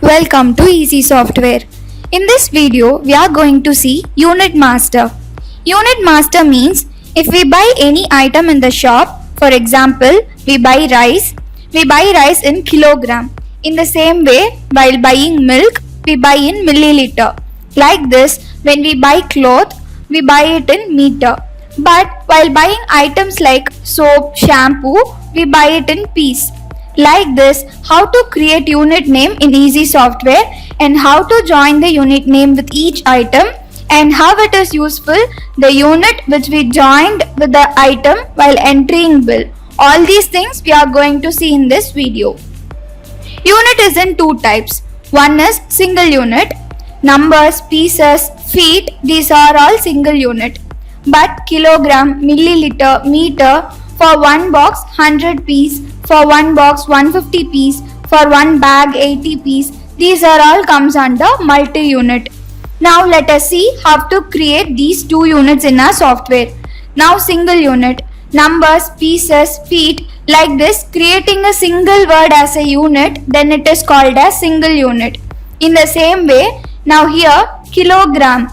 Welcome to Easy Software. In this video, we are going to see Unit Master. Unit Master means if we buy any item in the shop, for example, we buy rice in kilogram. In the same way, while buying milk, we buy in milliliter. Like this, when we buy cloth, we buy it in meter. But while buying items like soap, shampoo, we buy it in piece. Like this, how to create unit name in Easy Software and how to join the unit name with each item and how it is useful the unit which we joined with the item while entering bill. All these things we are going to see in this video. Unit is in two types. One is single unit. Numbers, pieces, feet, these are all single unit. But kilogram, milliliter, meter, for one box 100 piece, for one box 150 piece, for one bag 80 piece, these are all comes under multi-unit. Now let us see how to create these two units in our software. Now single unit, numbers, pieces, feet, like this, creating a single word as a unit, then it is called as single unit. In the same way, now here kilogram,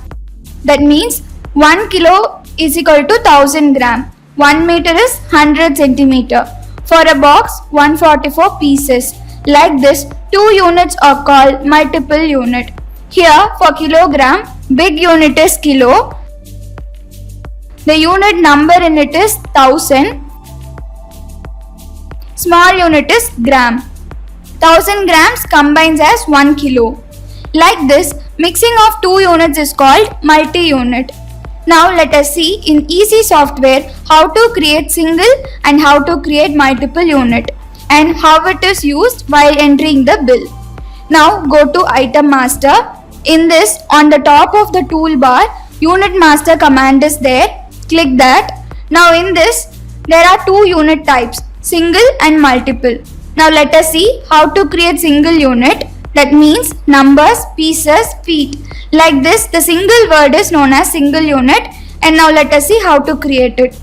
that means 1 kilo is equal to 1000 gram. 1 meter is 100 centimeter. For a box, 144 pieces. Like this, two units are called multiple unit. Here, for kilogram, big unit is kilo. The unit number in it is 1000. Small unit is gram. 1000 grams combines as 1 kilo. Like this, mixing of two units is called multi-unit. Now let us see in Easy Software how to create single and how to create multiple unit and how it is used while entering the bill. Now go to Item Master. In this, on the top of the toolbar, Unit Master command is there. Click that. Now in this, there are two unit types, single and multiple. Now let us see how to create single unit. That means numbers, pieces, feet. Like this, the single word is known as single unit. And now let us see how to create it.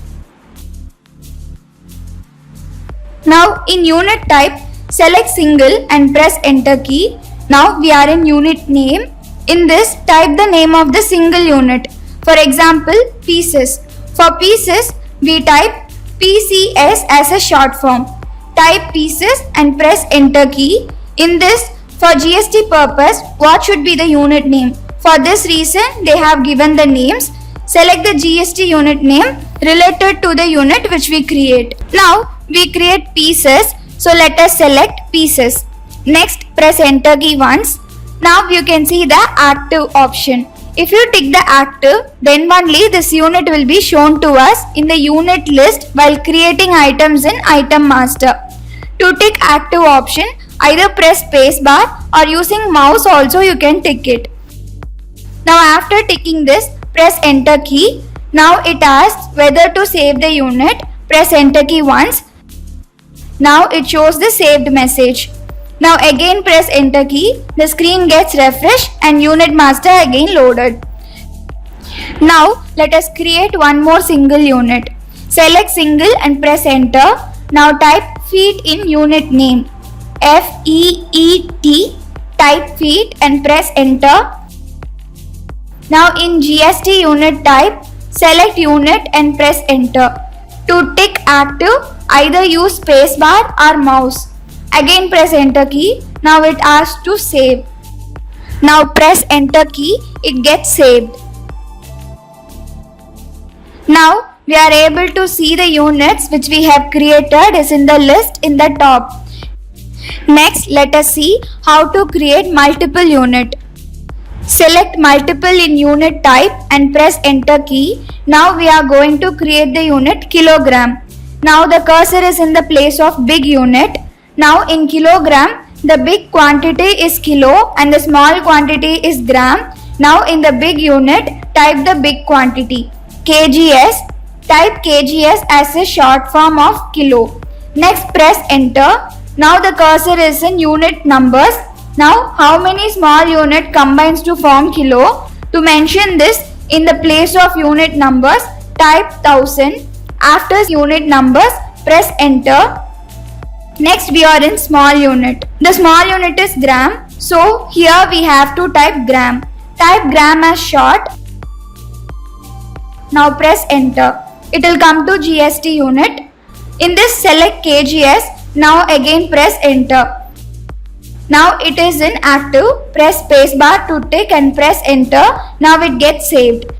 Now in unit type, select single and press enter key. Now we are in unit name. In this, type the name of the single unit. For example, pieces. For pieces, we type PCS as a short form. Type pieces and press enter key. In this, for GST purpose, what should be the unit name? For this reason, they have given the names. Select the GST unit name related to the unit which we create. Now, we create pieces. So, let us select pieces. Next, press enter key once. Now, you can see the active option. If you tick the active, then only this unit will be shown to us in the unit list while creating items in Item Master. To tick active option, either press spacebar or using mouse also you can tick it. Now after ticking this, press enter key. Now it asks whether to save the unit. Press enter key once. Now it shows the saved message. Now again press enter key. The screen gets refreshed and Unit Master again loaded. Now let us create one more single unit. Select single and press enter. Now type feet in unit name. FEET, type feet and press enter. Now in GST unit type, select unit and press enter. To tick active, either use spacebar or mouse. Again press enter key. Now it asks to save. Now press enter key, it gets saved. Now we are able to see the units which we have created is in the list in the top. Next, let us see how to create multiple unit. Select multiple in unit type and press enter key. Now we are going to create the unit kilogram. Now the cursor is in the place of big unit. Now in kilogram, the big quantity is kilo and the small quantity is gram. Now in the big unit, type the big quantity. KGS, type KGS as a short form of kilo. Next press enter. Now the cursor is in unit numbers. Now how many small unit combines to form kilo? To mention this, in the place of unit numbers, type 1000. After unit numbers, press enter. Next we are in small unit. The small unit is gram. So here we have to type gram. Type gram as short. Now press enter. It will come to GST unit. In this select KGS. Now again press enter. Now it is in active. Press spacebar to tick and press enter. Now it gets saved.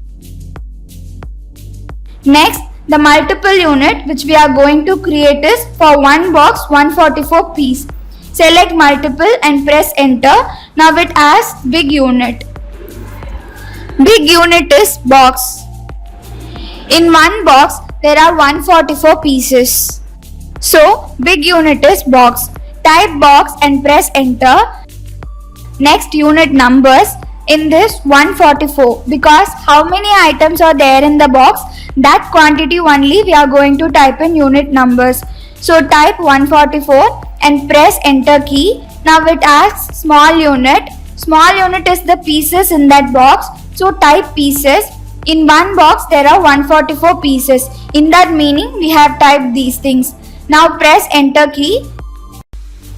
Next, the multiple unit which we are going to create is for one box 144 piece. Select multiple and press enter. Now it asks big unit. Big unit is box. In one box there are 144 pieces. So big unit is box. Type box and press enter. Next unit numbers. In this 144, because how many items are there in the box, that quantity only we are going to type in unit numbers. So type 144 and press enter key. Now it asks small unit. Small unit is the pieces in that box. So type pieces. In one box there are 144 pieces. In that meaning we have typed these things. Now press enter key.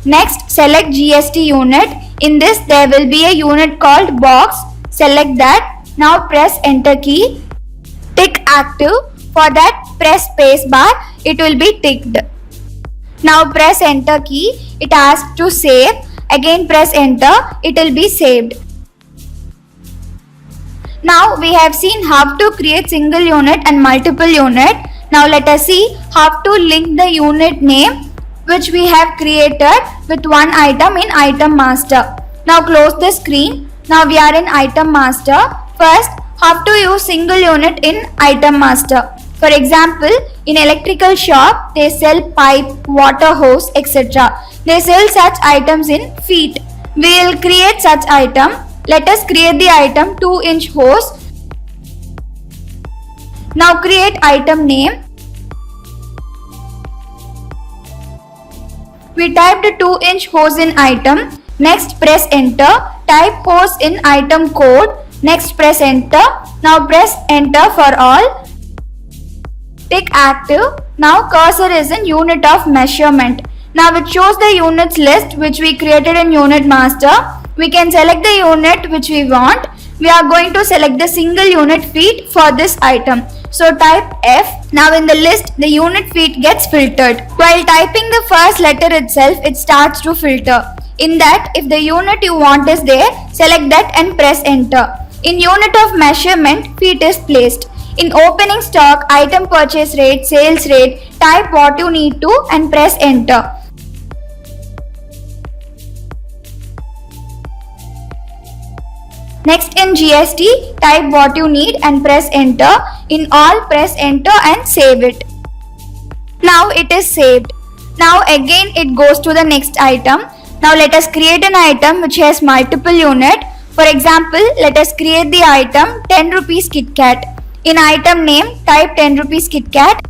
Next select GST unit. In this there will be a unit called box. Select that. Now press enter key. Tick active. For that press space bar. It will be ticked. Now press enter key. It asks to save. Again press enter. It will be saved. Now we have seen how to create single unit and multiple unit. Now let us see how to link the unit name which we have created with one item in item master. Now close the screen. Now we are in item master. First, how to use single unit in item master. For example, in electrical shop, they sell pipe, water hose, etc. They sell such items in feet. We will create such item. Let us create the item 2-inch hose. Now create item name. We typed 2-inch hose in item. Next press enter. Type hose in item code. Next press enter. Now press enter for all. Tick active. Now cursor is in unit of measurement. Now it shows the units list which we created in unit master. We can select the unit which we want. We are going to select the single unit feet for this item. So type F. Now in the list the unit feet gets filtered. While typing the first letter itself, it starts to filter. In that, if the unit you want is there, select that and press enter. In unit of measurement, feet is placed. In opening stock, item purchase rate, sales rate, type what you need to and press enter. Next in GST, type what you need and press enter. In all, press enter and save it. Now it is saved. Now again it goes to the next item. Now let us create an item which has multiple unit. For example, let us create the item 10 rupees Kit Kat. In item name, type 10 rupees Kit Kat.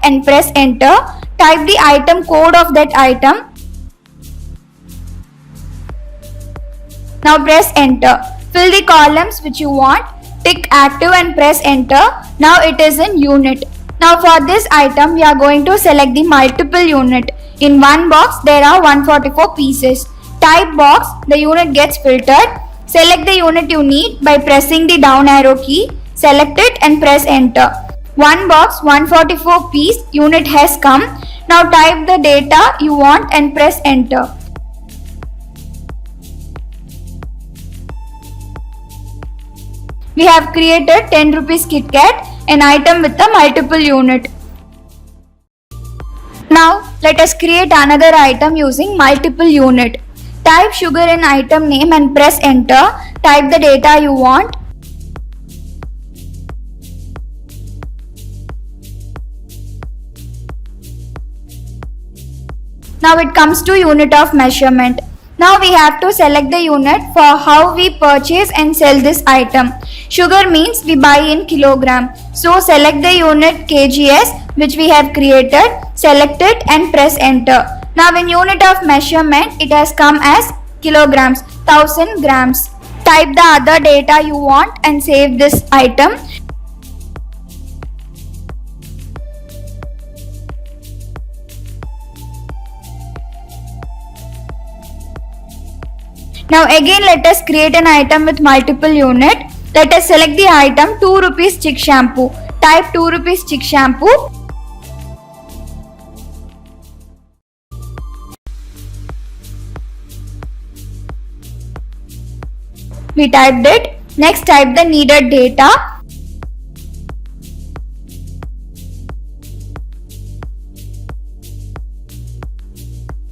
And press enter. Type the item code of that item. Now press enter. Fill the columns which you want. Tick active and press enter. Now it is in unit. Now for this item we are going to select the multiple unit. In one box there are 144 pieces. Type box, the unit gets filtered. Select the unit you need by pressing the down arrow key. Select it and press enter. One box 144 piece unit has come. Now type the data you want and press enter. We have created 10 rupees Kit Kat, an item with a multiple unit. Now let us create another item using multiple unit. Type sugar in item name and press enter. Type the data you want. Now it comes to unit of measurement. Now we have to select the unit for how we purchase and sell this item. Sugar means we buy in kilogram. So select the unit kgs which we have created. Select it and press enter. Now in unit of measurement it has come as kilograms, 1000 grams. Type the other data you want and save this item. Now again let us create an item with multiple unit. Let us select the item 2 rupees chick shampoo. Type 2 rupees chick shampoo. We typed it. Next type the needed data.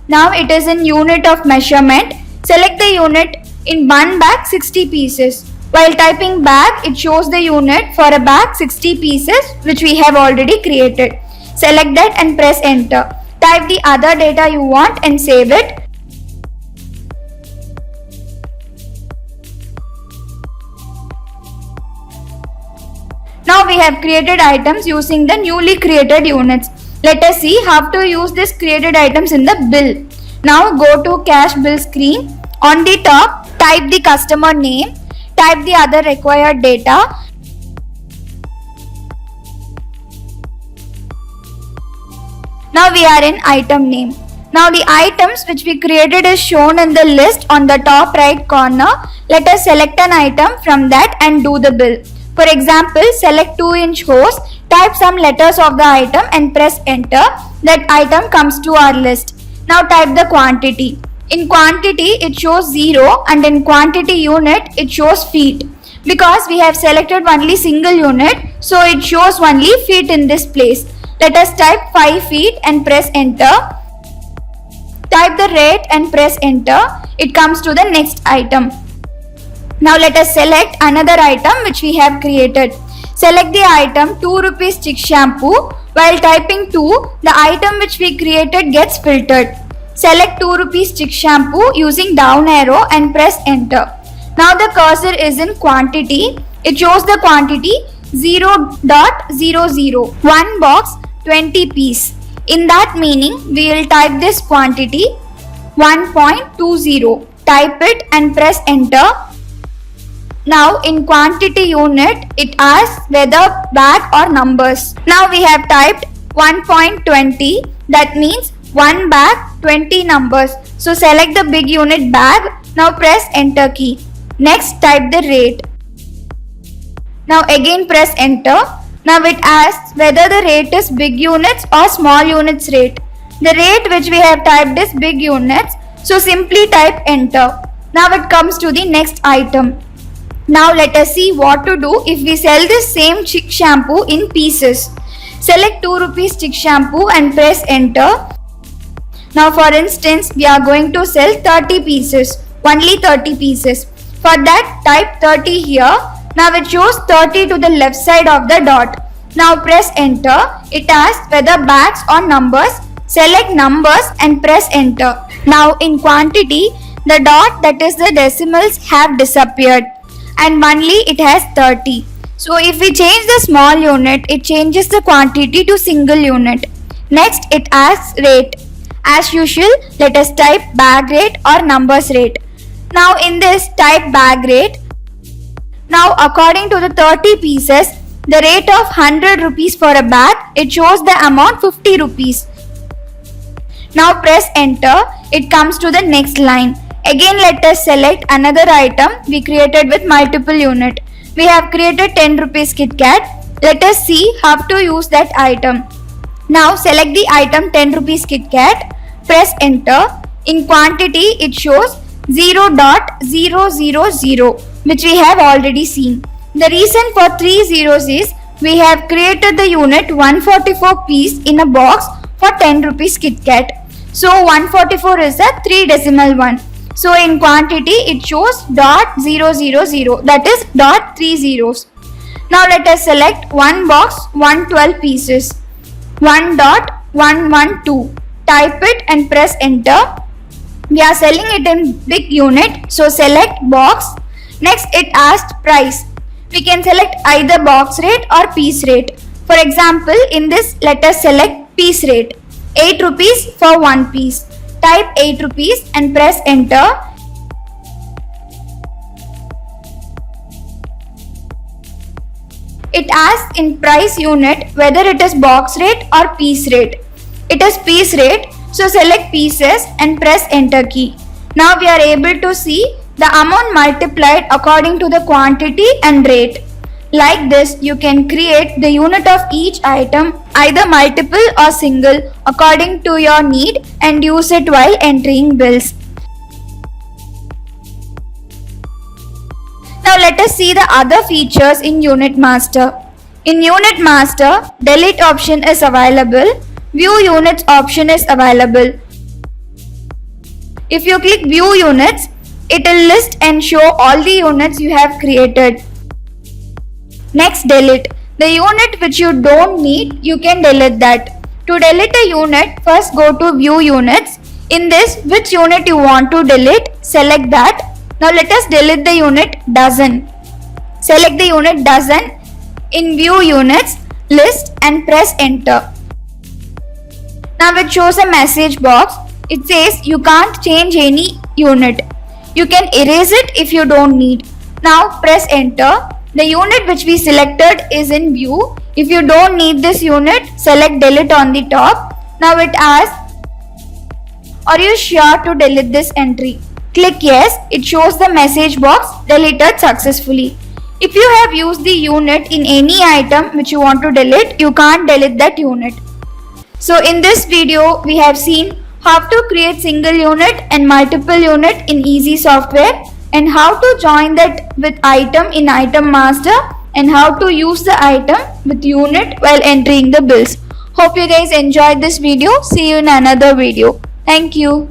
Now it is in unit of measurement. Select the unit in one bag 60 pieces. While typing bag, it shows the unit for a bag 60 pieces which we have already created. Select that and press enter. Type the other data you want and save it. Now we have created items using the newly created units. Let us see how to use these created items in the bill. Now go to cash bill screen. On the top, type the customer name. Type the other required data. Now we are in item name. Now the items which we created is shown in the list on the top right corner. Let us select an item from that and do the bill. For example, select 2-inch hose, type some letters of the item and press enter. That item comes to our list. Now type the quantity. In quantity it shows 0 and in quantity unit it shows feet. Because we have selected only single unit, so it shows only feet in this place. Let us type 5 feet and press enter. Type the rate and press enter. It comes to the next item. Now let us select another item which we have created. Select the item 2 rupees chick shampoo. While typing 2, the item which we created gets filtered. Select 2 rupees chick shampoo using down arrow and press enter. Now the cursor is in quantity. It shows the quantity 0.00. 1 box 20 piece. In that meaning, we will type this quantity 1.20. Type it and press enter. Now in quantity unit, it asks whether bag or numbers. Now we have typed 1.20. That means 1 bag 20 numbers. So select the big unit bag. Now press enter key. Next type the rate. Now again press enter. Now it asks whether the rate is big units or small units rate. The rate which we have typed is big units. So simply type enter. Now it comes to the next item. Now let us see what to do if we sell this same chick shampoo in pieces. Select 2 rupees chick shampoo and press enter. Now for instance, we are going to sell 30 pieces. Only 30 pieces. For that, type 30 here. Now it shows 30 to the left side of the dot. Now press enter. It asks whether bags or numbers. Select numbers and press enter. Now in quantity, the dot, that is the decimals, have disappeared. And only it has 30. So if we change the small unit, it changes the quantity to single unit. Next it asks rate. As usual, let us type bag rate or numbers rate. Now in this, type bag rate. Now according to the 30 pieces, the rate of 100 rupees for a bag, it shows the amount 50 rupees. Now press enter. It comes to the next line. Again let us select another item we created with multiple unit. We have created 10 rupees Kit Kat. Let us see how to use that item. Now select the item 10 rupees Kit Kat. Press enter. In quantity it shows 0.000, which we have already seen. The reason for 3 zeros is we have created the unit 144 piece in a box for 10 rupees Kit Kat. So 144 is a 3 decimal one. So in quantity it shows .000, that is .3 zeros. Now let us select one box 112 pieces. 1.112. Type it and press enter. We are selling it in big unit, so select box. Next it asks price. We can select either box rate or piece rate. For example, in this let us select piece rate. 8 rupees for 1 piece. Type 8 rupees and press enter. It asks in price unit whether it is box rate or piece rate. It is piece rate, so select pieces and press enter key. Now we are able to see the amount multiplied according to the quantity and rate. Like this, you can create the unit of each item, either multiple or single, according to your need and use it while entering bills. Now let us see the other features in Unit Master. In Unit Master, delete option is available, view units option is available. If you click view units, it will list and show all the units you have created. Next, delete. The unit which you don't need, you can delete that. To delete a unit, first go to view units. In this, which unit you want to delete, select that. Now let us delete the unit dozen. Select the unit dozen in view units, list and press enter. Now it shows a message box. It says you can't change any unit. You can erase it if you don't need. Now press enter. The unit which we selected is in view. If you don't need this unit, select delete on the top. Now it asks, are you sure to delete this entry? Click yes. It shows the message box deleted successfully. If you have used the unit in any item which you want to delete, you can't delete that unit. So in this video, we have seen how to create single unit and multiple unit in easy software, and how to join that with item in Item Master, and how to use the item with unit while entering the bills. Hope you guys enjoyed this video. See you in another video. Thank you.